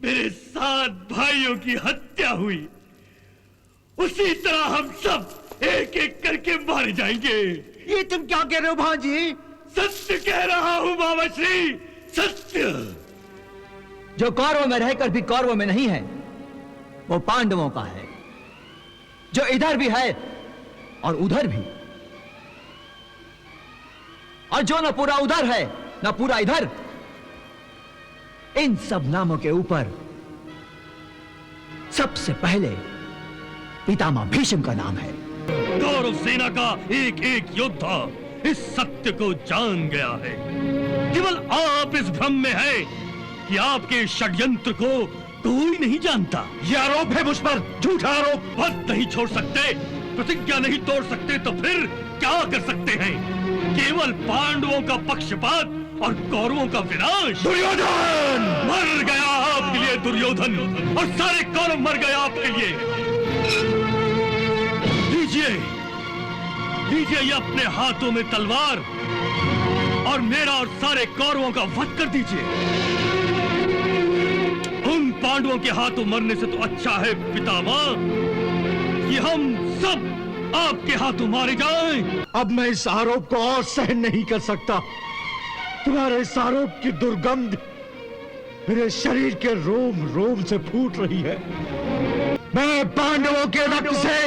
मेरे 7 भाइयों की हत्या हुई, उसी तरह हम सब एक एक करके मारे जाएंगे। ये तुम क्या कह रहे हो भांजी? सत्य कह रहा हूं बाबा श्री, सत्य। जो कौरवों में रहकर भी कौरवों में नहीं है, वो पांडवों का है। जो इधर भी है और उधर भी, और जो न पूरा उधर है न पूरा इधर, इन सब नामों के ऊपर सबसे पहले पितामह भीष्म का नाम है। कौरव सेना का एक एक योद्धा इस सत्य को जान गया है। केवल आप इस भ्रम में है कि आपके षड्यंत्र को कोई नहीं जानता। यह आरोप है मुझ पर, झूठा आरोप। पद नहीं छोड़ सकते, प्रतिज्ञा नहीं तोड़ सकते, तो फिर क्या कर सकते हैं? केवल पांडवों का पक्षपात और कौरवों का विनाश। दुर्योधन मर गया आपके लिए दुर्योधन, और सारे कौरव मर गए आपके लिए। लीजिए लीजिए ये अपने हाथों में तलवार, और मेरा और सारे कौरवों का वध कर दीजिए। उन पांडवों के हाथों मरने से तो अच्छा है पितामह कि हम सब आपके हाथों मारे जाएं। अब मैं इस आरोप को और सहन नहीं कर सकता। तुम्हारे इस आरोप की दुर्गंध मेरे शरीर के रोम रोम से फूट रही है। मैं पांडवों के रक्त से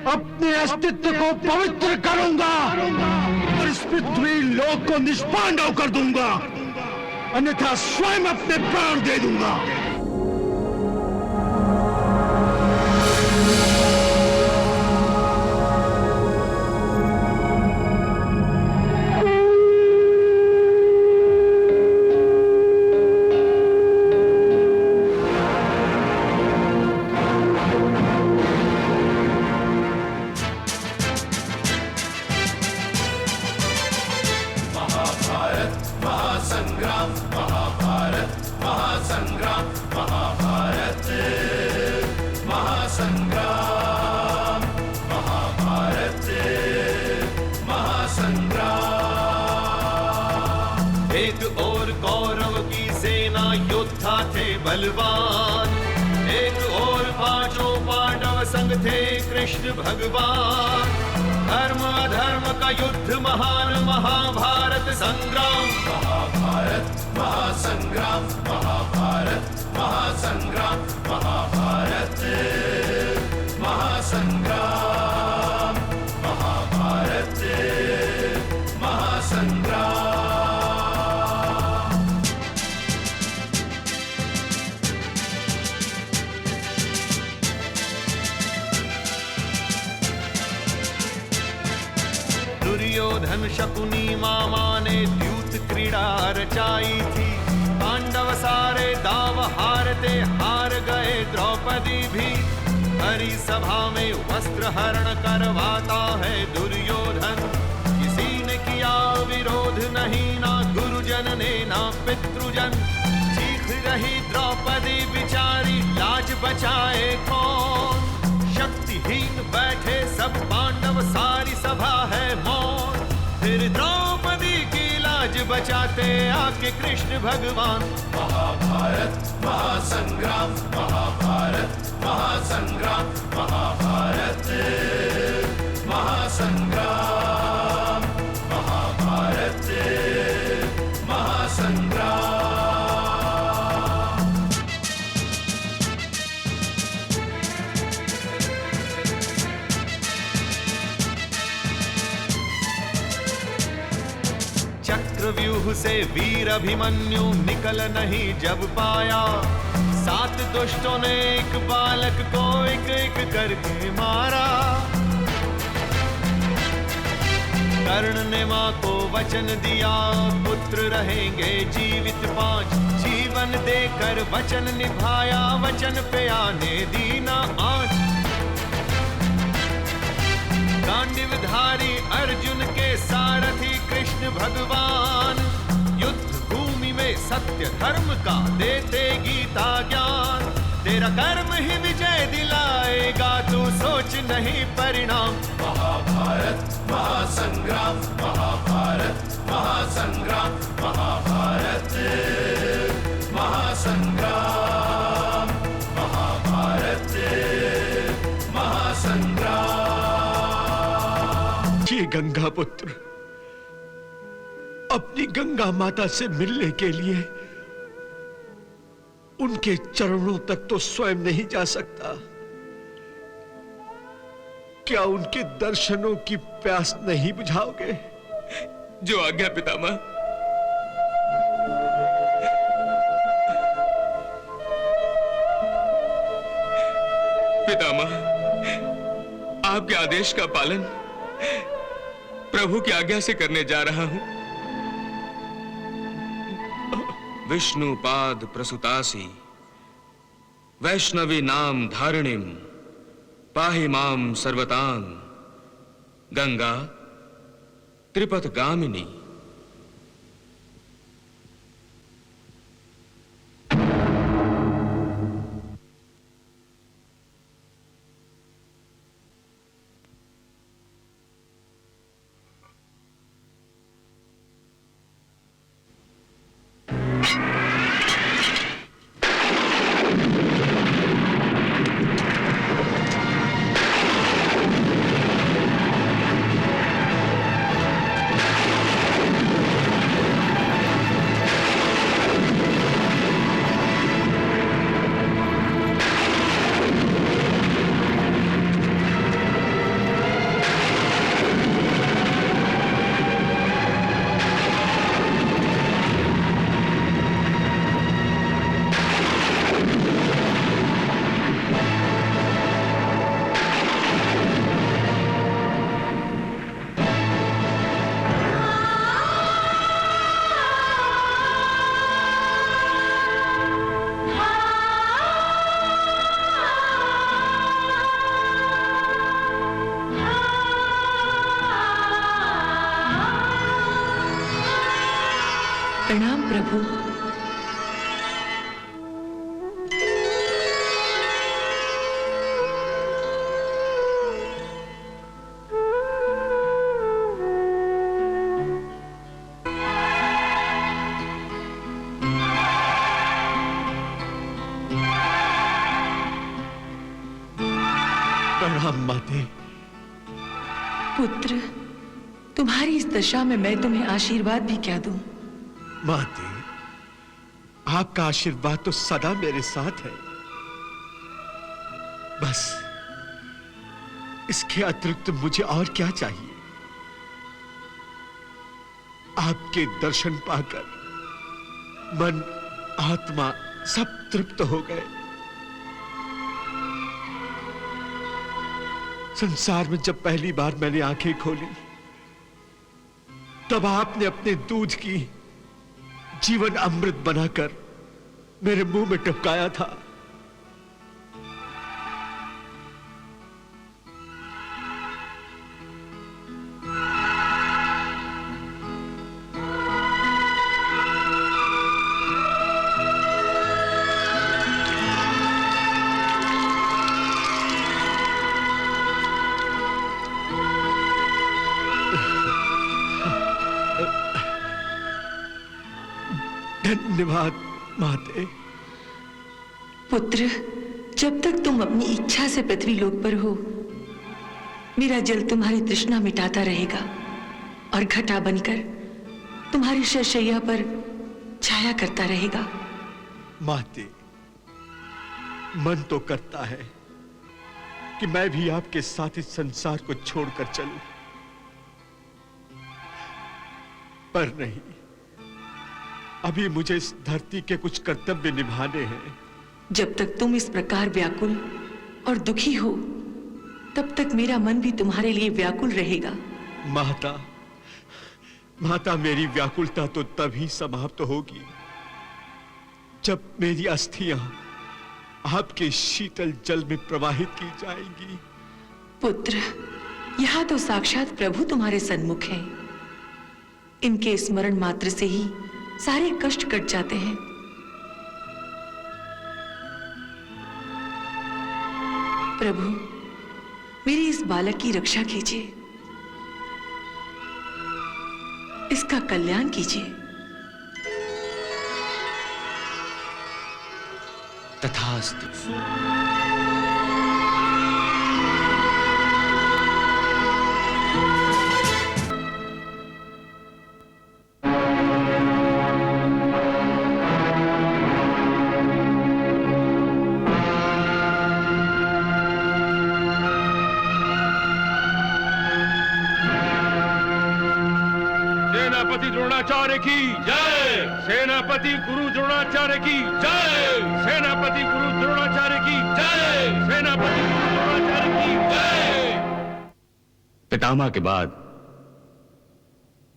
अपने अस्तित्व को पवित्र करूंगा और इस पृथ्वी लोक को निष्पांडव कर दूंगा, अन्यथा स्वयं अपने प्राण दे दूंगा। बलवान, एक और 5 पांडव संग थे कृष्ण भगवान। धर्म अधर्म का युद्ध महान, महाभारत संग्राम। महाभारत महासंग्राम, महाभारत महासंग्राम, महाभारत महासंग्राम, महाभारत महासंग्राम। दुर्योधन शकुनी मामा ने द्यूत क्रीड़ा रचाई थी। पांडव सारे दाव हारते हार गए द्रौपदी भी। हरी सभा में वस्त्र हरण करवाता है दुर्योधन। किसी ने किया विरोध नहीं, ना गुरुजन ने ना पितृजन। चीख रही द्रौपदी बिचारी, लाज बचाए कौन? शक्तिहीन बैठे सब पांडव, सारी सभा है मौन। फिर द्रौपदी की लाज बचाते आके कृष्ण भगवान। महाभारत महासंग्राम, महाभारत महासंग्राम, महाभारत महासंग्राम, महाभारत महासंग्राम। चक्रव्यूह से वीर अभिमन्यु निकल नहीं जब पाया। 7 दुष्टों ने एक बालक को एक एक करके मारा। कर्ण ने मां को वचन दिया, पुत्र रहेंगे जीवित 5। जीवन देकर वचन निभाया, वचन पे आने दी ना आँच। गांडीवधारी अर्जुन के सारथी कृष्ण भगवान। युद्ध भूमि में सत्य धर्म का देते गीता ज्ञान। तेरा कर्म ही विजय दिलाएगा, तू सोच नहीं परिणाम। महाभारत महासंग्राम, महाभारत महासंग्राम, महाभारत महासंग्राम। गंगा पुत्र अपनी गंगा माता से मिलने के लिए उनके चरणों तक तो स्वयं नहीं जा सकता, क्या उनके दर्शनों की प्यास नहीं बुझाओगे? जो आज्ञा पितामह। पितामह, आपके आदेश का पालन प्रभु की आज्ञा से करने जा रहा हूं। विष्णु पाद प्रसुतासी वैष्णवी नाम धारिणीम पाहि माम सर्वतां गंगा त्रिपथ गामिनी। प्रणाम प्रभु। प्रणाम माते। पुत्र, तुम्हारी इस दशा में मैं तुम्हें आशीर्वाद भी क्या दूं? माते, आपका आशीर्वाद तो सदा मेरे साथ है, बस इसके अतिरिक्त मुझे और क्या चाहिए? आपके दर्शन पाकर मन आत्मा सब तृप्त हो गए। संसार में जब पहली बार मैंने आंखें खोली तब आपने अपने दूध की जीवन अमृत बनाकर मेरे मुंह में टपकाया था। धन्यवाद माते। पुत्र, जब तक तुम अपनी इच्छा से पृथ्वी लोक पर हो, मेरा जल तुम्हारी तृष्णा मिटाता रहेगा और घटा बनकर तुम्हारी शैय्या पर छाया करता रहेगा। माते, मन तो करता है कि मैं भी आपके साथ इस संसार को छोड़कर चलूं, पर नहीं, अभी मुझे इस धरती के कुछ कर्तव्य निभाने हैं। जब तक तुम इस प्रकार व्याकुल और दुखी हो, तब तक मेरा मन भी तुम्हारे लिए व्याकुल रहेगा। माता, माता, मेरी व्याकुलता तो तभी समाप्त होगी जब मेरी अस्थियां आपके शीतल जल में प्रवाहित की जाएंगी। पुत्र, यहां तो साक्षात प्रभु तुम्हारे सन्मुख हैं। इनके स्मरण मात्र से ही सारे कष्ट कट जाते हैं। प्रभु, मेरे इस बालक की रक्षा कीजिए, इसका कल्याण कीजिए। तथास्तु। सेनापति द्रोणाचार्य की जय। सेनापति गुरु द्रोणाचार्य की जय। सेनापति गुरु द्रोणाचार्य की जय। सेनापति गुरु द्रोणाचार्य की जय। पितामह के बाद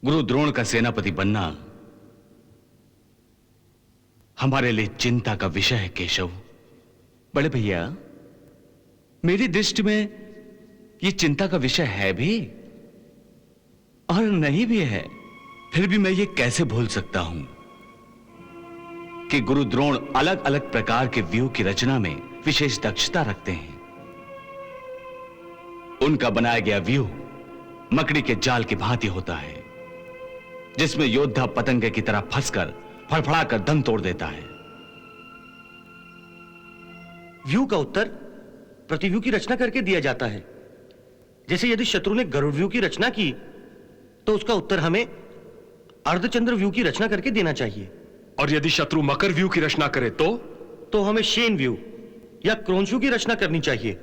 गुरु द्रोण का सेनापति बनना हमारे लिए चिंता का विषय है केशव। बड़े भैया, मेरी दृष्टि में यह चिंता का विषय है भी और नहीं भी है। फिर भी मैं ये कैसे भूल सकता हूं कि गुरु द्रोण अलग अलग प्रकार के व्यूह की रचना में विशेष दक्षता रखते हैं। उनका बनाया गया व्यूह मकड़ी के जाल की भांति होता है, जिसमें योद्धा पतंगे की तरह फंसकर फड़फड़ाकर दम तोड़ देता है। व्यू का उत्तर प्रतिव्यू की रचना करके दिया जाता है। जैसे यदि शत्रु ने गरुड़ व्यू की रचना की तो उसका उत्तर हमें अर्धचंद्र व्यू की रचना करके देना चाहिए। और यदि शत्रु मकर व्यू की रचना करे तो हमें शेन व्यू या क्रोंशु की रचना करनी चाहिए।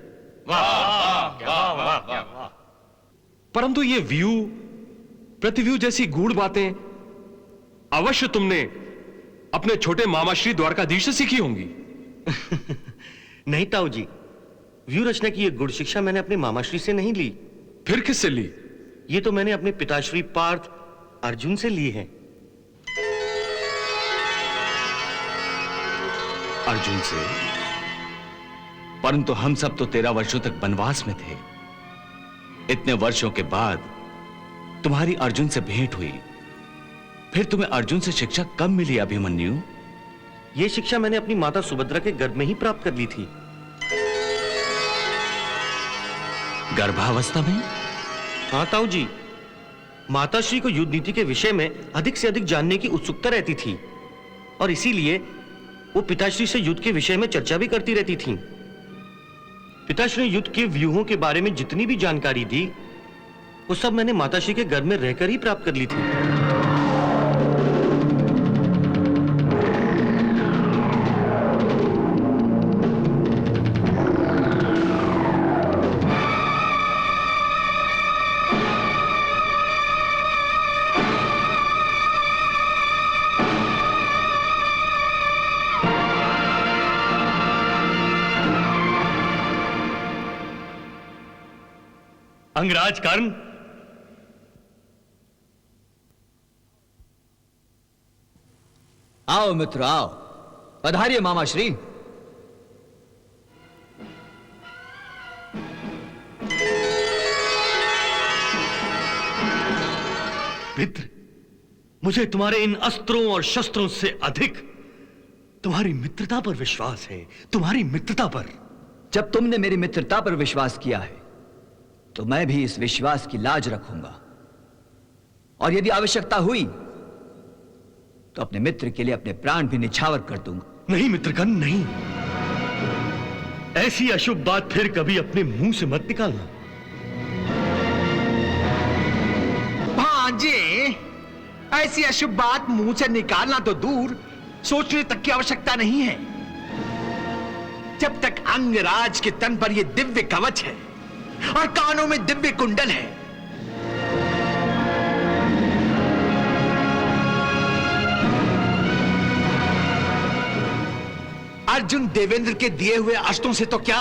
परंतु ये व्यू प्रतिव्यू जैसी गूढ़ बातें अवश्य तुमने अपने छोटे मामा श्री द्वारकाधीश से सीखी होंगी। नहीं ताऊ जी, व्यू रचना की यह गुड़ शिक्षा मैंने अपने मामाश्री से नहीं ली। फिर किससे ली? ये तो मैंने अपने पिताश्री पार्थ अर्जुन से ली है। अर्जुन से? परंतु हम सब तो 13 वर्षों तक वनवास में थे। इतने वर्षों के बाद तुम्हारी अर्जुन से भेंट हुई, फिर तुम्हें अर्जुन से शिक्षा कब मिली अभिमन्यु? यह शिक्षा मैंने अपनी माता सुभद्रा के गर्भ में ही प्राप्त कर ली थी। गर्भावस्था में? हाँ ताऊ जी, माताश्री को युद्ध नीति के विषय में अधिक से अधिक जानने की उत्सुकता रहती थी और इसीलिए वो पिताश्री से युद्ध के विषय में चर्चा भी करती रहती थीं। पिताश्री ने युद्ध के व्यूहों के बारे में जितनी भी जानकारी दी वो सब मैंने माताश्री के घर में रहकर ही प्राप्त कर ली थी। अंगराज कर्ण, आओ मित्र आओ, पधारिए मामा श्री। मित्र, मुझे तुम्हारे इन अस्त्रों और शस्त्रों से अधिक तुम्हारी मित्रता पर विश्वास है। तुम्हारी मित्रता पर। जब तुमने मेरी मित्रता पर विश्वास किया है तो मैं भी इस विश्वास की लाज रखूंगा और यदि आवश्यकता हुई तो अपने मित्र के लिए अपने प्राण भी निछावर कर दूंगा। नहीं मित्रगण, नहीं। ऐसी अशुभ बात फिर कभी अपने मुंह से मत निकालना। भांजे, ऐसी अशुभ बात मुंह से निकालना तो दूर, सोचने तक की आवश्यकता नहीं है। जब तक अंगराज के तन पर यह दिव्य कवच है और कानों में दिव्य कुंडल है, अर्जुन देवेंद्र के दिए हुए अस्त्रों से तो क्या,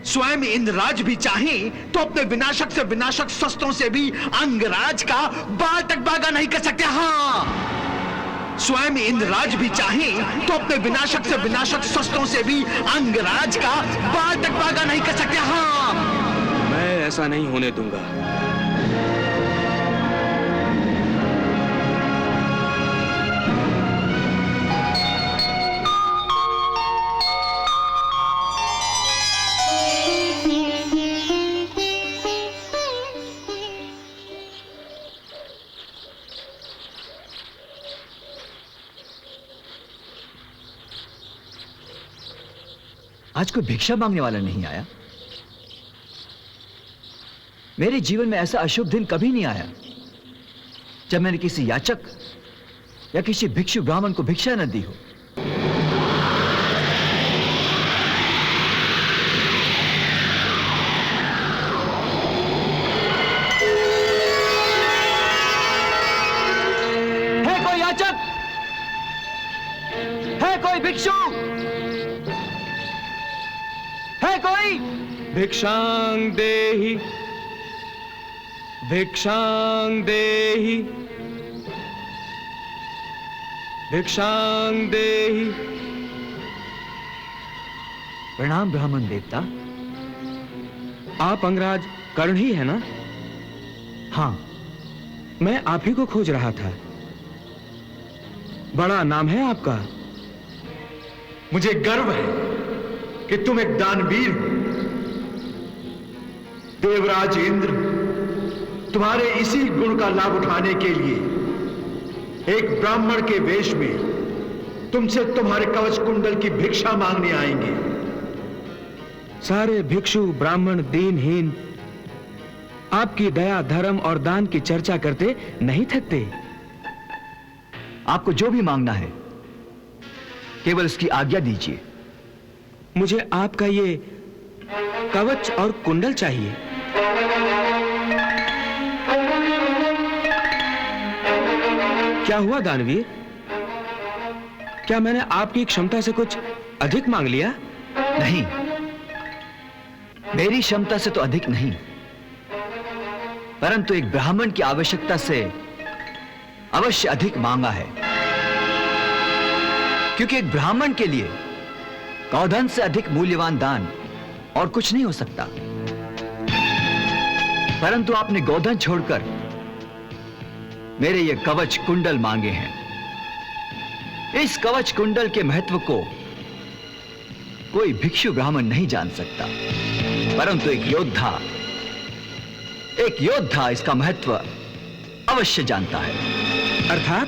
स्वयं इंद्रराज भी चाहें तो अपने विनाशक से विनाशक शस्त्रों से भी अंगराज का बाल तक बागा नहीं कर सकते। हाँ, स्वयं इंद्रराज भी चाहें तो अपने विनाशक से विनाशक शस्त्रों से भी अंगराज का बाल तक बागा नहीं कर सकते। हाँ, मैं ऐसा नहीं होने दूंगा। आज कोई भिक्षा मांगने वाला नहीं आया। मेरे जीवन में ऐसा अशुभ दिन कभी नहीं आया जब मैंने किसी याचक या किसी भिक्षु ब्राह्मण को भिक्षा न दी हो। भिक्षां देहि, भिक्षां देहि, भिक्षां देहि। प्रणाम ब्राह्मण देवता। आप अंगराज कर्ण ही है ना? हाँ, मैं आप ही को खोज रहा था। बड़ा नाम है आपका। मुझे गर्व है कि तुम एक दानवीर हो। देवराज इंद्र तुम्हारे इसी गुण का लाभ उठाने के लिए एक ब्राह्मण के वेश में तुमसे तुम्हारे कवच कुंडल की भिक्षा मांगने आएंगे। सारे भिक्षु ब्राह्मण दीनहीन आपकी दया धर्म और दान की चर्चा करते नहीं थकते। आपको जो भी मांगना है केवल इसकी आज्ञा दीजिए। मुझे आपका ये कवच और कुंडल चाहिए। क्या हुआ दानवीर? क्या मैंने आपकी क्षमता से कुछ अधिक मांग लिया? नहीं, मेरी क्षमता से तो अधिक नहीं, परंतु एक ब्राह्मण की आवश्यकता से अवश्य अधिक मांगा है। क्योंकि एक ब्राह्मण के लिए गौधन से अधिक मूल्यवान दान और कुछ नहीं हो सकता। परंतु आपने गौधन छोड़कर मेरे ये कवच कुंडल मांगे हैं। इस कवच कुंडल के महत्व को कोई भिक्षु ब्राह्मण नहीं जान सकता, परंतु एक योद्धा इसका महत्व अवश्य जानता है। अर्थात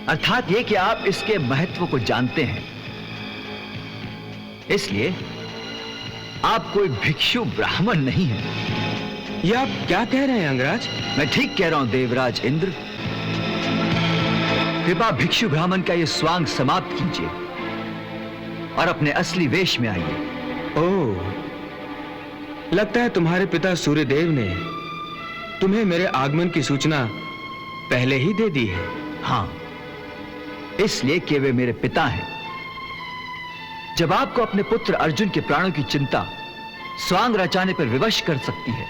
अर्थात ये कि आप इसके महत्व को जानते हैं, इसलिए आप कोई भिक्षु ब्राह्मण नहीं हैं। ये आप क्या कह रहे हैं अंगराज? मैं ठीक कह रहा हूं देवराज इंद्र। कृपा भिक्षु ब्राह्मण का ये स्वांग समाप्त कीजिए और अपने असली वेश में आइए। ओह, लगता है तुम्हारे पिता सूर्यदेव ने तुम्हें मेरे आगमन की सूचना पहले ही दे दी है। हां, इसलिए कि वे मेरे पिता हैं। जब आपको अपने पुत्र अर्जुन के प्राणों की चिंता स्वांग रचाने पर विवश कर सकती है,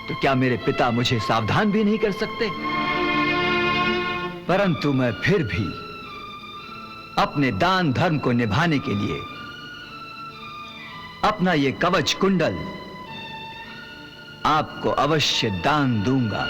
तो क्या मेरे पिता मुझे सावधान भी नहीं कर सकते? परंतु मैं फिर भी अपने दान धर्म को निभाने के लिए अपना यह कवच कुंडल आपको अवश्य दान दूंगा।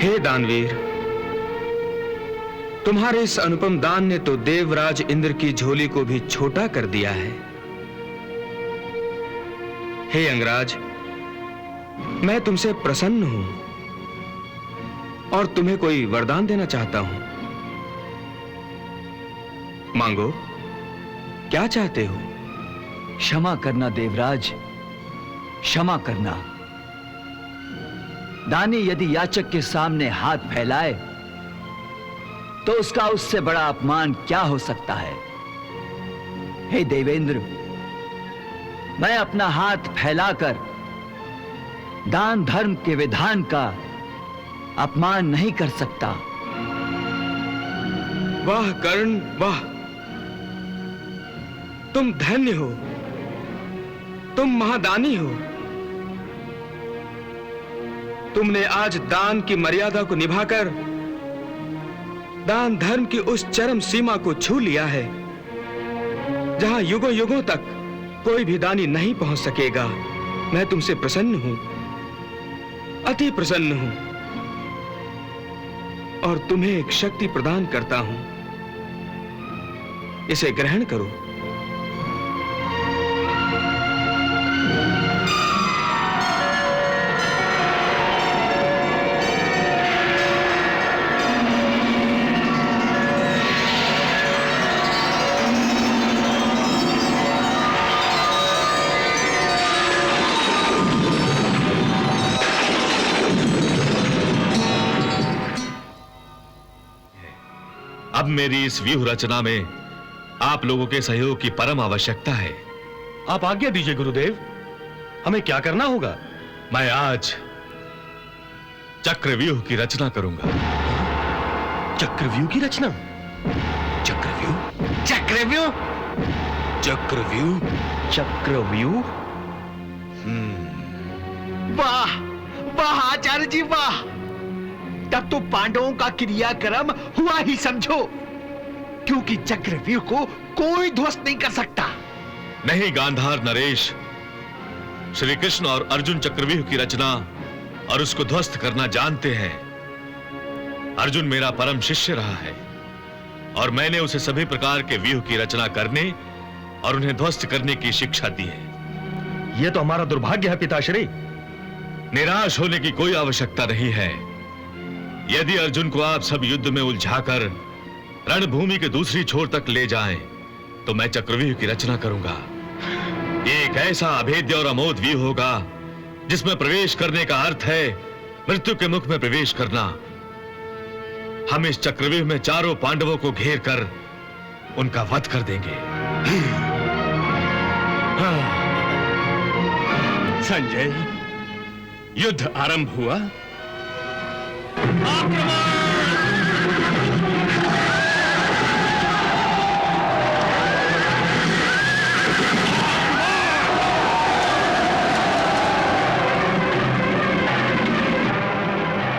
हे दानवीर, तुम्हारे इस अनुपम दान ने तो देवराज इंद्र की झोली को भी छोटा कर दिया है। हे अंगराज, मैं तुमसे प्रसन्न हूं और तुम्हें कोई वरदान देना चाहता हूं। मांगो, क्या चाहते हो? क्षमा करना देवराज, क्षमा करना। दानी यदि याचक के सामने हाथ फैलाए तो उसका उससे बड़ा अपमान क्या हो सकता है? हे देवेंद्र, मैं अपना हाथ फैलाकर दान धर्म के विधान का अपमान नहीं कर सकता। वाह कर्ण, वाह! तुम धन्य हो, तुम महादानी हो। तुमने आज दान की मर्यादा को निभाकर दान धर्म की उस चरम सीमा को छू लिया है जहां युगों युगों तक कोई भी दानी नहीं पहुंच सकेगा। मैं तुमसे प्रसन्न हूं, अति प्रसन्न हूं, और तुम्हें एक शक्ति प्रदान करता हूं। इसे ग्रहण करो। अब मेरी इस व्यूह रचना में आप लोगों के सहयोग की परम आवश्यकता है। आप आज्ञा दीजिए गुरुदेव, हमें क्या करना होगा? मैं आज चक्रव्यूह की रचना करूंगा। चक्रव्यूह की रचना? चक्रव्यूह? चक्रव्यूह? चक्रव्यूह? चक्रव्यूह? वाह वाह आचार्य जी वाह! तब तो पांडवों का क्रियाक्रम हुआ ही समझो, क्योंकि चक्रव्यूह को कोई ध्वस्त नहीं कर सकता। नहीं गांधार नरेश, श्री कृष्ण और अर्जुन चक्रव्यूह की रचना और उसको ध्वस्त करना जानते हैं। अर्जुन मेरा परम शिष्य रहा है और मैंने उसे सभी प्रकार के व्यूह की रचना करने और उन्हें ध्वस्त करने की शिक्षा दी है। यह तो हमारा दुर्भाग्य है पिताश्री। निराश होने की कोई आवश्यकता नहीं है। यदि अर्जुन को आप सब युद्ध में उलझाकर रणभूमि के दूसरी छोर तक ले जाएं, तो मैं चक्रव्यूह की रचना करूंगा। एक ऐसा अभेद्य और अमोघ व्यूह होगा जिसमें प्रवेश करने का अर्थ है मृत्यु के मुख में प्रवेश करना। हम इस चक्रव्यूह में चारों पांडवों को घेर कर उनका वध कर देंगे। संजय, युद्ध आरंभ हुआ।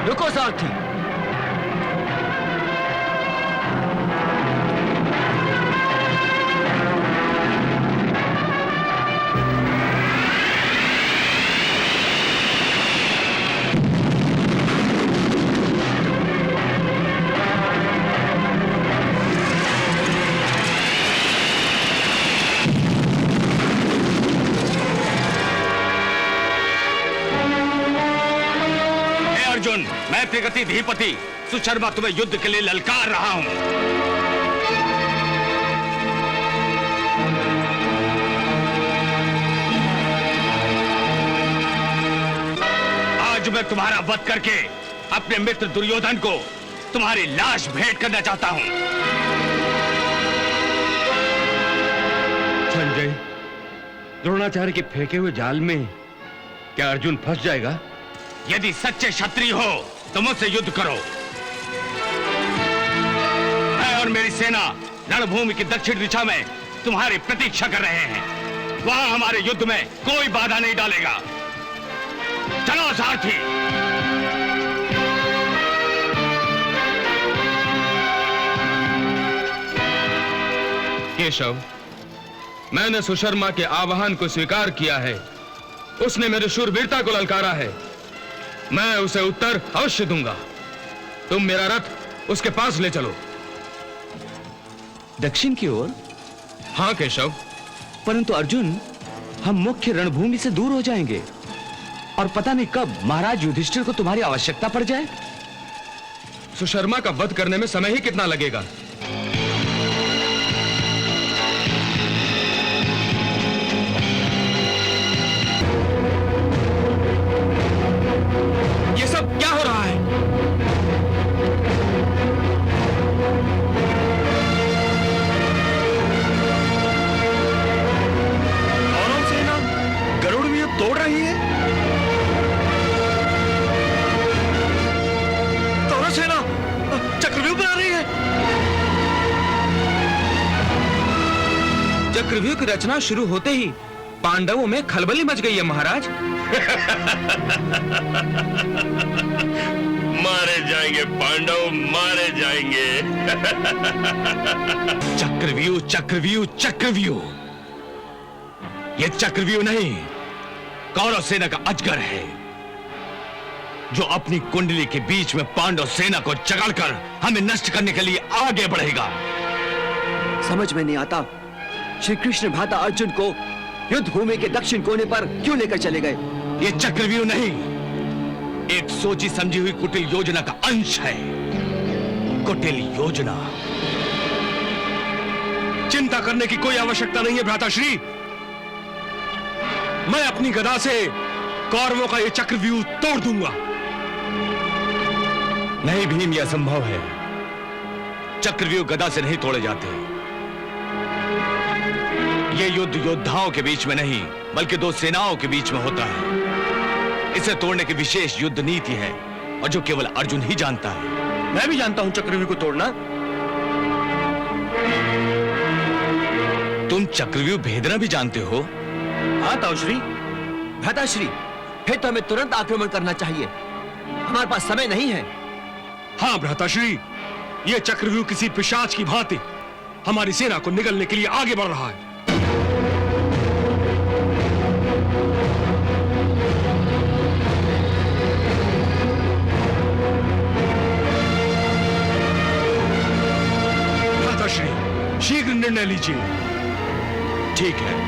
रुको सारथी। मैं प्रगति धीपति सुशर्मा तुम्हें युद्ध के लिए ललकार रहा हूं। आज मैं तुम्हारा वध करके अपने मित्र दुर्योधन को तुम्हारी लाश भेंट करना चाहता हूं। संजय, द्रोणाचार्य के फेंके हुए जाल में क्या अर्जुन फंस जाएगा? यदि सच्चे क्षत्रिय हो तो मुझसे युद्ध करो। मैं और मेरी सेना रणभूमि की दक्षिण दिशा में तुम्हारी प्रतीक्षा कर रहे हैं। वहां हमारे युद्ध में कोई बाधा नहीं डालेगा। चलो सारथी। केशव, मैंने सुशर्मा के आह्वान को स्वीकार किया है। उसने मेरी शूरवीरता को ललकारा है। मैं उसे उत्तर अवश्य दूंगा। तुम मेरा रथ उसके पास ले चलो। दक्षिण की ओर? हाँ केशव। परंतु अर्जुन, हम मुख्य रणभूमि से दूर हो जाएंगे और पता नहीं कब महाराज युधिष्ठिर को तुम्हारी आवश्यकता पड़ जाए। सुशर्मा का वध करने में समय ही कितना लगेगा? ये सब क्या हो रहा है? कौरव सेना गरुड़ व्यूह तोड़ रही है। कौरव सेना चक्रव्यूह बना रही है। चक्रव्यूह की रचना शुरू होते ही पांडवों में खलबली मच गई है महाराज। मारे जाएंगे पांडव, मारे जाएंगे। चक्रव्यूह, चक्रव्यूह, चक्रव्यूह। यह चक्रव्यूह नहीं, कौरव सेना का अजगर है, जो अपनी कुंडली के बीच में पांडव सेना को जकड़कर हमें नष्ट करने के लिए आगे बढ़ेगा। समझ में नहीं आता, श्री कृष्ण भ्राता अर्जुन को युद्ध भूमि के दक्षिण कोने पर क्यों लेकर चले गए? यह चक्रव्यूह नहीं, एक सोची समझी हुई कुटिल योजना का अंश है। कुटिल योजना। चिंता करने की कोई आवश्यकता नहीं है भ्राताश्री। मैं अपनी गदा से कौरवों का यह चक्रव्यूह तोड़ दूंगा। नहीं भीम, यह असंभव है। चक्रव्यूह गदा से नहीं तोड़े जाते। यह युद्ध योद्धाओं के बीच में नहीं, बल्कि दो सेनाओं के बीच में होता है। इसे तोड़ने की विशेष युद्ध नीति है, और जो केवल अर्जुन ही जानता है। मैं भी जानता हूं चक्रव्यूह को तोड़ना। तुम चक्रव्यूह भेदना भी जानते हो? हाँ ताऊश्री। भ्राताश्री, फिर तो हमें तुरंत आक्रमण करना चाहिए। हमारे पास समय नहीं है। हाँ भ्राताश्री, यह चक्रव्यूह किसी पिशाच की भांति हमारी सेना को निगलने के लिए आगे बढ़ रहा है। भ्राताश्री, शीघ्र निर्णय लीजिए। ठीक है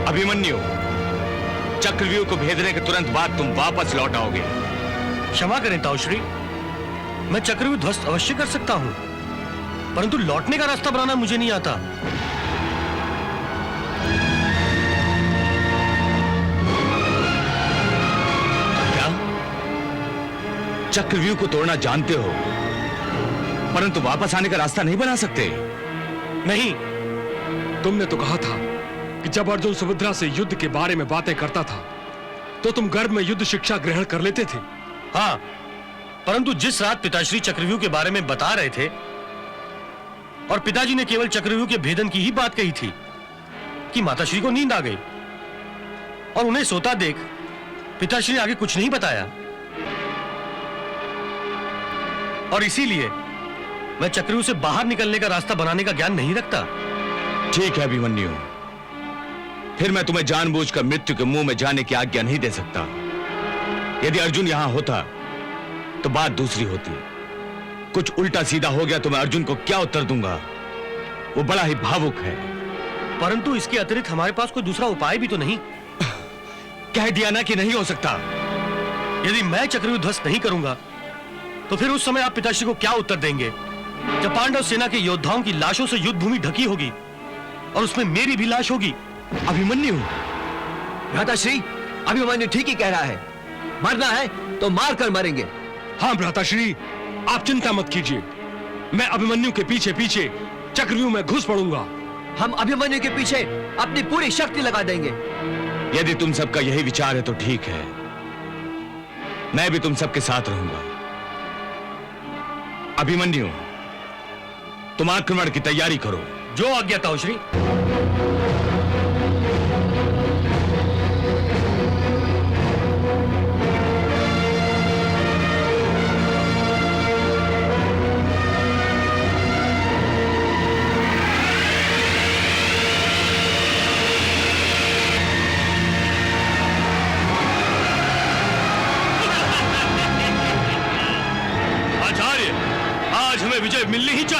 अभिमन्यु, चक्रव्यूह को भेदने के तुरंत बाद तुम वापस लौट आओगे। क्षमा करें ताऊश्री, मैं चक्रव्यूह ध्वस्त अवश्य कर सकता हूं, परंतु लौटने का रास्ता बनाना मुझे नहीं आता। क्या? चक्रव्यूह को तोड़ना जानते हो, परंतु वापस आने का रास्ता नहीं बना सकते? नहीं। तुमने तो कहा था कि जब अर्जुन सुभद्रा से युद्ध के बारे में बातें करता था, तो तुम गर्भ में युद्ध शिक्षा ग्रहण कर लेते थे। हाँ, परंतु जिस रात पिताश्री चक्रव्यूह के बारे में बता रहे थे और पिताजी ने केवल चक्रव्यूह के भेदन की ही बात कही थी कि माताश्री को नींद आ गई, और उन्हें सोता देख पिताश्री ने आगे कुछ नहीं बताया, और इसीलिए मैं चक्रव्यूह से बाहर निकलने का रास्ता बनाने का ज्ञान नहीं रखता। ठीक है अभिमन्यु, फिर मैं तुम्हें जानबूझकर मृत्यु के मुंह में जाने की आज्ञा नहीं दे सकता। यदि अर्जुन यहां होता तो बात दूसरी होती। कुछ उल्टा सीधा हो गया तो मैं अर्जुन को क्या उत्तर दूंगा? वो बड़ा ही भावुक है। परंतु इसके अतिरिक्त हमारे पास कोई दूसरा उपाय भी तो नहीं। कह दिया ना कि नहीं हो सकता। यदि मैं चक्रव्यूह ध्वस्त नहीं करूंगा तो फिर उस समय आप पिताश्री को क्या उत्तर देंगे, जब पांडव सेना के योद्धाओं की लाशों से युद्ध भूमि ढकी होगी और उसमें मेरी भी लाश होगी? अभिमन्यु, भ्राताश्री, अभिमन्यु ठीक ही कह रहा है। मरना है तो मार कर मरेंगे। हाँ भ्राताश्री, आप चिंता मत कीजिए, मैं अभिमन्यु के पीछे पीछे चक्रव्यूह में घुस पड़ूंगा। हम अभिमन्यु के पीछे अपनी पूरी शक्ति लगा देंगे। यदि तुम सबका यही विचार है तो ठीक है, मैं भी तुम सबके साथ रहूंगा। अभिमन्यु, तुम आक्रमण की तैयारी करो। जो आज्ञा ताऊश्री।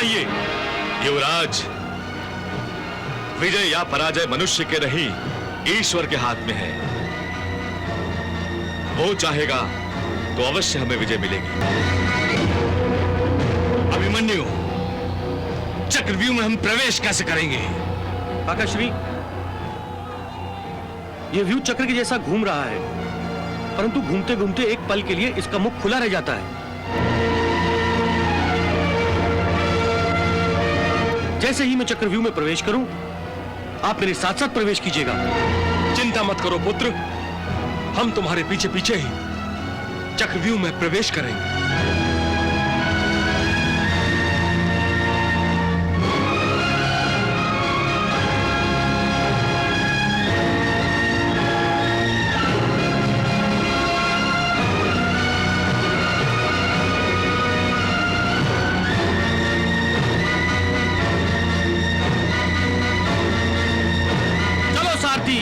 बताइए युवराज, विजय या पराजय मनुष्य के नहीं ईश्वर के हाथ में है। वो चाहेगा तो अवश्य हमें विजय मिलेगी। अभिमन्यु, चक्रव्यूह में हम प्रवेश कैसे करेंगे? काकाश्री, ये व्यू चक्र के जैसा घूम रहा है, परंतु घूमते घूमते एक पल के लिए इसका मुख खुला रह जाता है। जैसे ही मैं चक्रव्यूह में प्रवेश करूं, आप मेरे साथ साथ प्रवेश कीजिएगा। चिंता मत करो पुत्र, हम तुम्हारे पीछे पीछे ही चक्रव्यूह में प्रवेश करेंगे। चलो सारथी।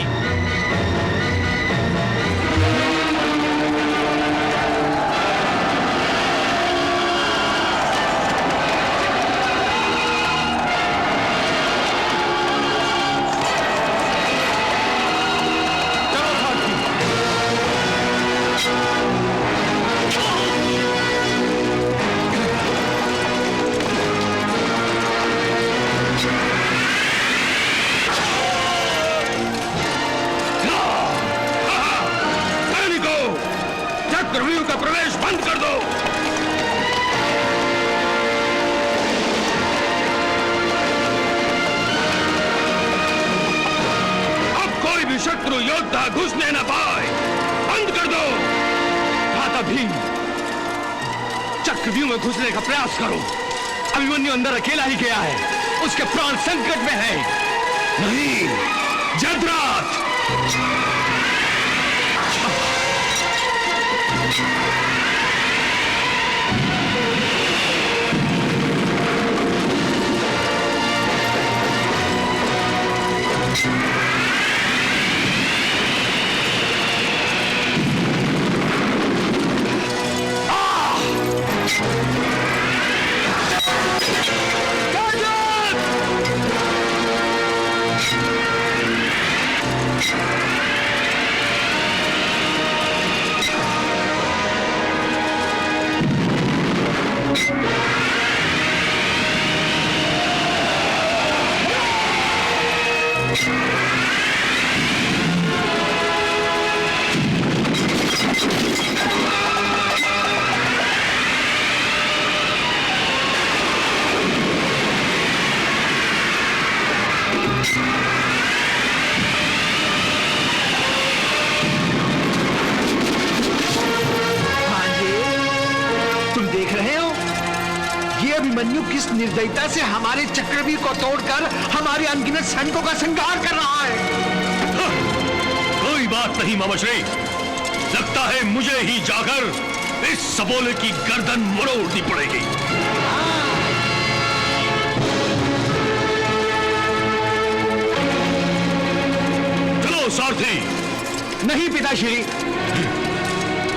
चक्रव्यूह का प्रवेश बंद कर दो। अब कोई भी शत्रु योद्धा घुसने न पाए, बंद कर दो। भ्राता भीम, चक्रव्यूह में घुसने का प्रयास करो। अभिमन्यु अंदर अकेला ही गया है, उसके प्राण संकट में है। नहीं, जयद्रथ, अभिमन्यु किस निर्दयता से हमारे चक्रव्यूह को तोड़कर हमारे अनगिनत सैनिकों का संहार कर रहा है। कोई बात नहीं मामाश्री, लगता है मुझे ही जाकर इस सबोले की गर्दन मरोड़नी पड़ेगी। चलो सारथी। नहीं पिताश्री,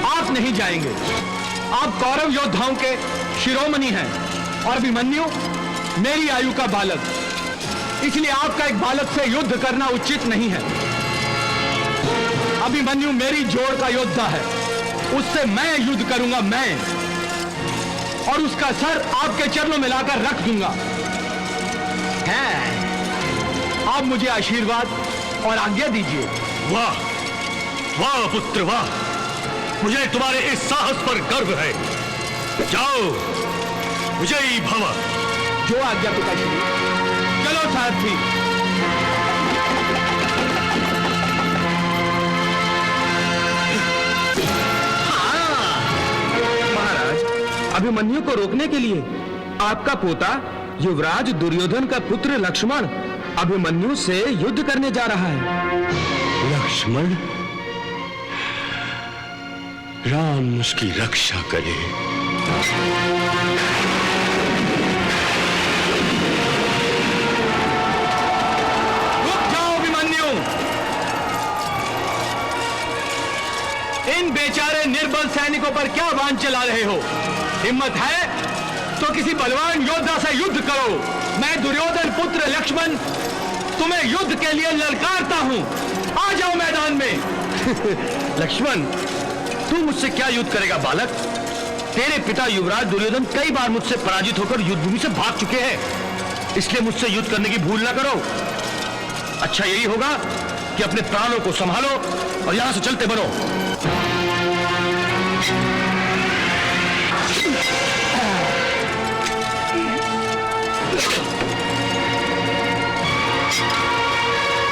आप नहीं जाएंगे। आप कौरव योद्धाओं के शिरोमणि हैं और अभिमन्यु मेरी आयु का बालक, इसलिए आपका एक बालक से युद्ध करना उचित नहीं है। अभिमन्यु मेरी जोड़ का योद्धा है, उससे मैं युद्ध करूंगा, मैं, और उसका सर आपके चरणों में लाकर रख दूंगा। आप मुझे आशीर्वाद और आज्ञा दीजिए। वाह वाह पुत्र वाह, मुझे तुम्हारे इस साहस पर गर्व है। जाओ, विजयी भव। जो आज्ञा पिताश्री। चलो सारथी। महाराज, अभिमन्यु को रोकने के लिए आपका पोता युवराज दुर्योधन का पुत्र लक्ष्मण अभिमन्यु से युद्ध करने जा रहा है। लक्ष्मण, राम उसकी रक्षा करे। रुक जाओ अभिमन्यु। इन बेचारे निर्बल सैनिकों पर क्या बाण चला रहे हो? हिम्मत है तो किसी बलवान योद्धा से युद्ध करो। मैं दुर्योधन पुत्र लक्ष्मण तुम्हें युद्ध के लिए ललकारता हूं। आ जाओ मैदान में। लक्ष्मण, तू मुझसे क्या युद्ध करेगा बालक? तेरे पिता युवराज दुर्योधन कई बार मुझसे पराजित होकर युद्ध भूमि से भाग चुके हैं, इसलिए मुझसे युद्ध करने की भूल ना करो। अच्छा यही होगा कि अपने प्राणों को संभालो और यहां से चलते बनो।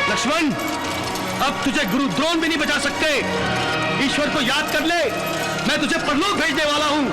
लक्ष्मण, अब तुझे गुरु द्रोण भी नहीं बचा सकते। ईश्वर को याद कर ले, मैं तुझे परलोक भेजने वाला हूं।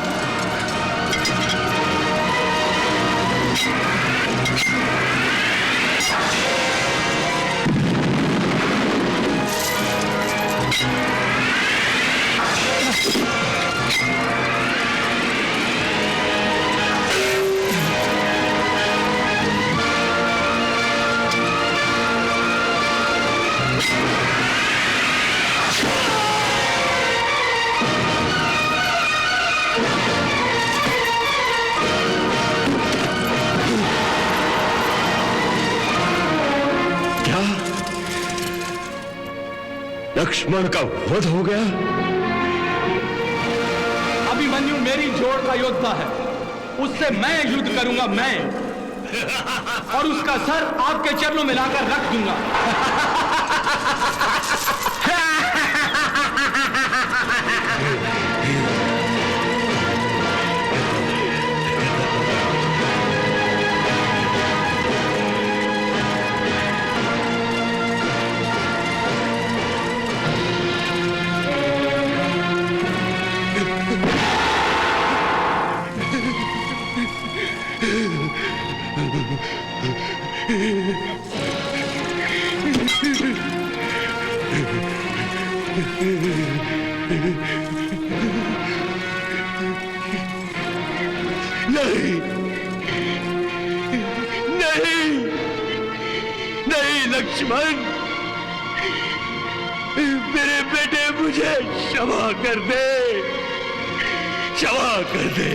लक्ष्मण का वध हो गया। अभिमन्यु मेरी जोड़ का योद्धा है, उससे मैं युद्ध करूंगा, मैं, और उसका सर आपके चरणों में लाकर रख दूंगा। नहीं, नहीं, नहीं लक्ष्मण, मेरे बेटे मुझे क्षमा कर दे, क्षमा कर दे।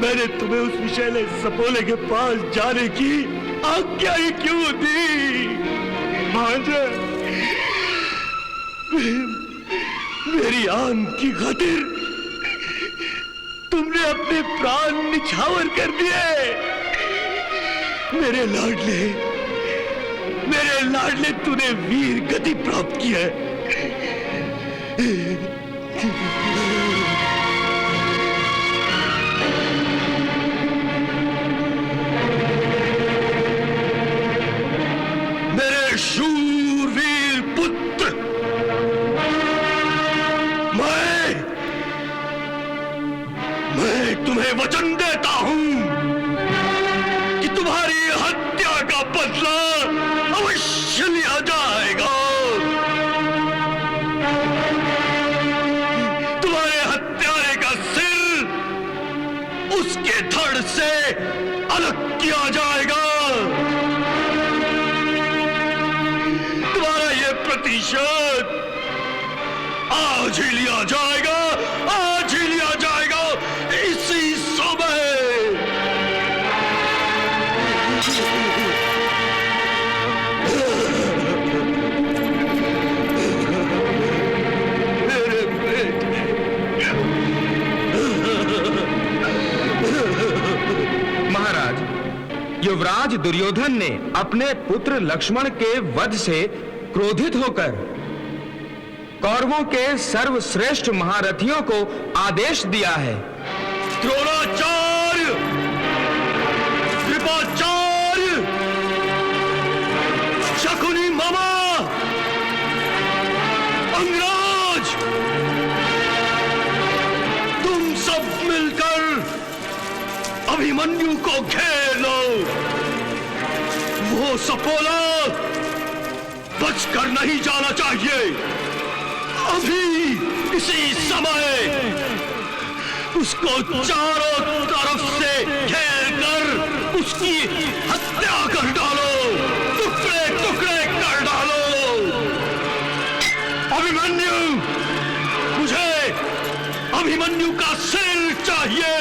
मैंने तुम्हें उस विषैले सपोले के पास जाने की आज्ञा ही क्यों दी? भांजा, मेरी आन की खातिर तुमने अपने प्राण निछावर कर दिए। मेरे लाडले तूने वीर गति प्राप्त की है। मेरे शूरवीर पुत्र, मैं तुम्हें वचन देता हूं कि तुम्हारी हत्या का बदला अवश्य लिया जाएगा। तुम्हारे हत्यारे का सिर उसके धड़ से अलग किया जाएगा। तुम्हारा यह प्रतिशोध आज ही लिया जाएगा, आज ही लिया जाएगा, इसी समय। मेरे बेटे, महाराज, युवराज दुर्योधन ने अपने पुत्र लक्ष्मण के वध से क्रोधित होकर कौरवों के सर्वश्रेष्ठ महारथियों को आदेश दिया है। द्रोणाचार्य, कृपाचार्य, शकुनी मामा, अंगराज, तुम सब मिलकर अभिमन्यु को घेर लो। वो सपोला बचकर नहीं जाना चाहिए। अभी इसी समय उसको चारों तरफ से घेर कर उसकी हत्या कर डालो, टुकड़े टुकड़े कर डालो। अभिमन्यु, मुझे अभिमन्यु का सिर चाहिए।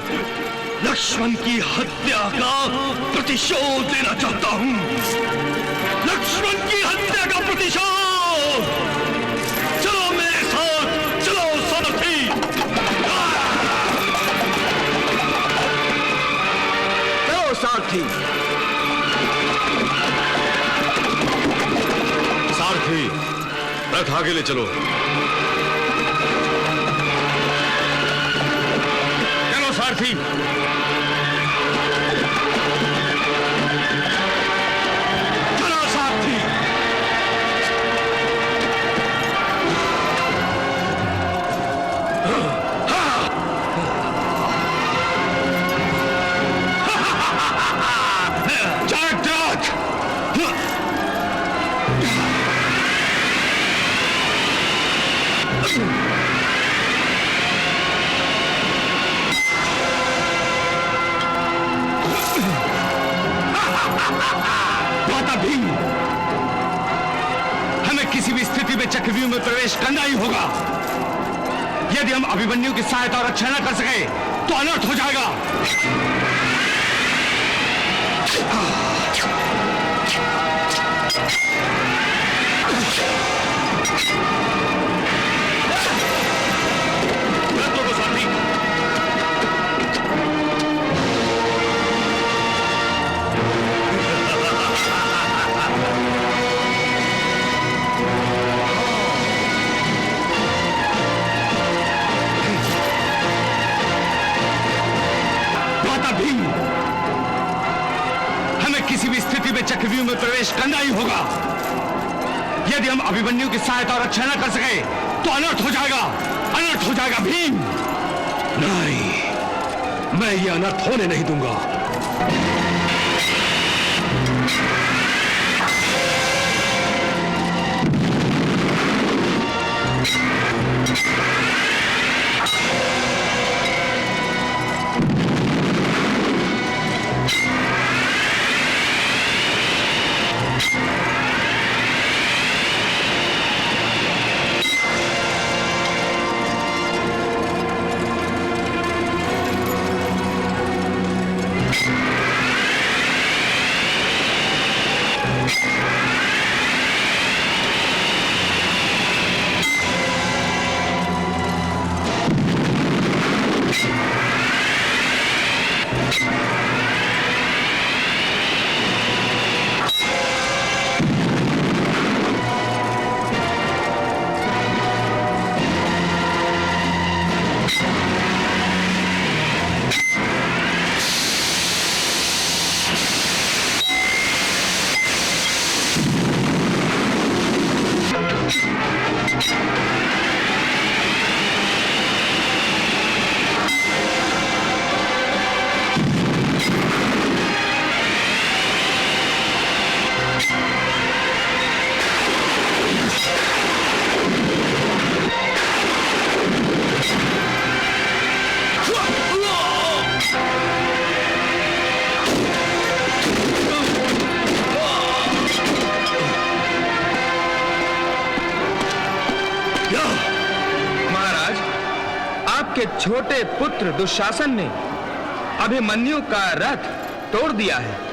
लक्ष्मण की हत्या का प्रतिशोध लेना चाहता हूं। लक्ष्मण की हत्या का प्रतिशोध। चलो मेरे साथ, चलो सारथी। चलो सारथी। सारथी, रथ आगे ले चलो। चलो सारथी। चलो सारथी। जयद्रथ। माता भीम, हमें किसी भी स्थिति में चक्रव्यूह में प्रवेश करना ही होगा। यदि हम अभिमन्यु की सहायता और रक्षा न कर सके तो अनर्थ हो जाएगा। रथों को सारथी। माता भीम, हमें किसी भी स्थिति में चक्रव्यूह में प्रवेश करना ही होगा। यदि हम अभिमन्यु की सहायता और रक्षा न कर सके तो अनर्थ हो जाएगा। अनर्थ हो जाएगा भीम। नहीं, मैं ये अनर्थ होने नहीं दूंगा। आपके छोटे पुत्र दुशासन ने अभिमन्यु का रथ तोड़ दिया है।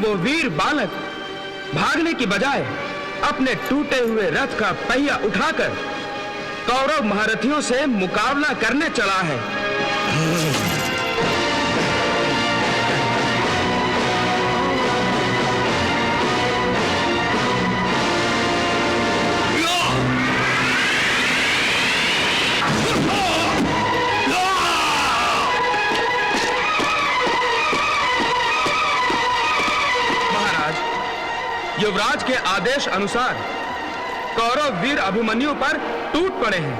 वो वीर बालक भागने की बजाय अपने टूटे हुए रथ का पहिया उठाकर कौरव महारथियों से मुकाबला करने चला है। युवराज के आदेश अनुसार कौरव वीर अभिमन्यु पर टूट पड़े हैं।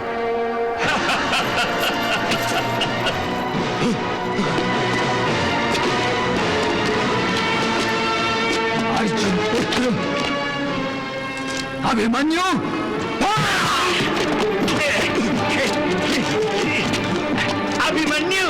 अर्जुन पुत्र अभिमन्यु, अभिमन्यु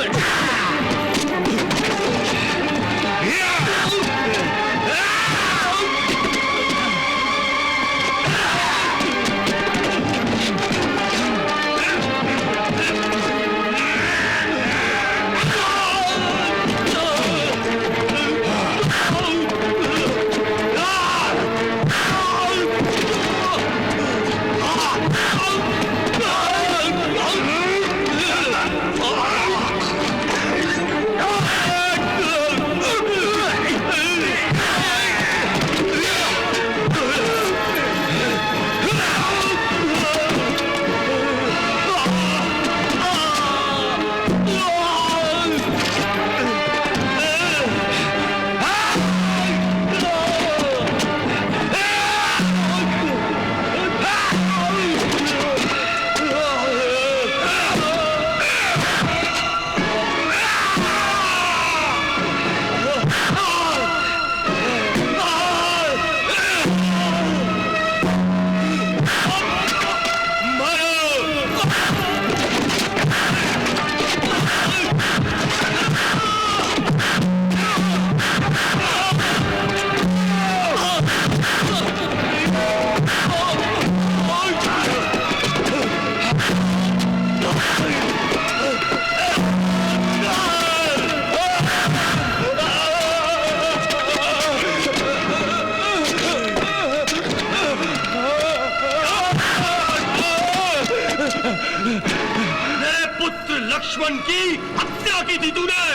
मेरे पुत्र लक्ष्मण की हत्या की थी तूने।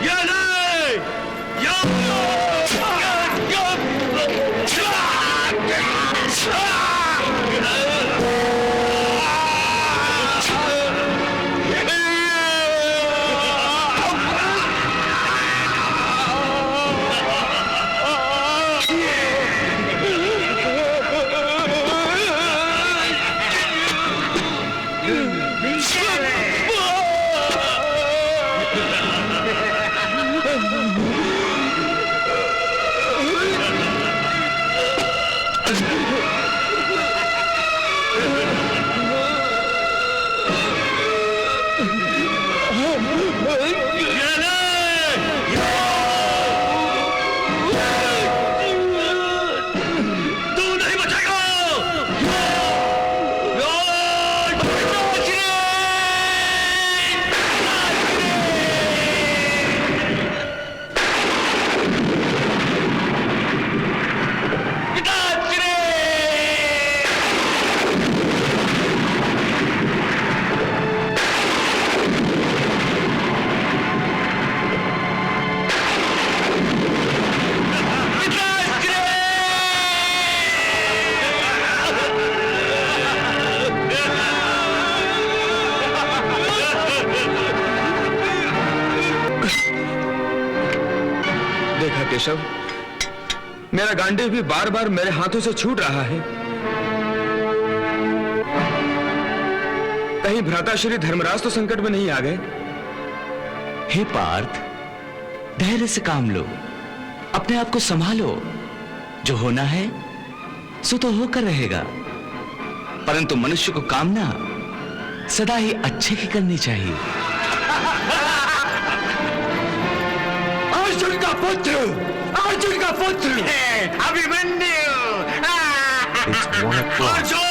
ये ले, केशव, मेरा गांडीव भी बार बार मेरे हाथों से छूट रहा है। कहीं भ्राताश्री धर्मराज तो संकट में नहीं आ गए? हे पार्थ, धैर्य से काम लो, अपने आप को संभालो। जो होना है सो तो होकर रहेगा, परंतु मनुष्य को कामना सदा ही अच्छे की करनी चाहिए। अर्जुन का पुत्र, अर्जुन का पुत्र अभिमन्यु अर्जुन!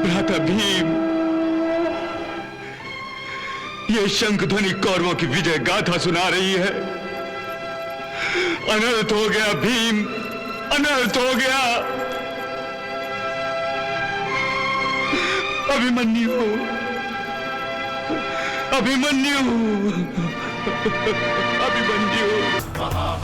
भ्राता भीम, ये शंख ध्वनि कौरवों की विजय गाथा सुना रही है। अनर्थ हो गया भीम, अनर्थ हो गया। अभिमन्यु, अभिमन्यु, अभिमन्यु।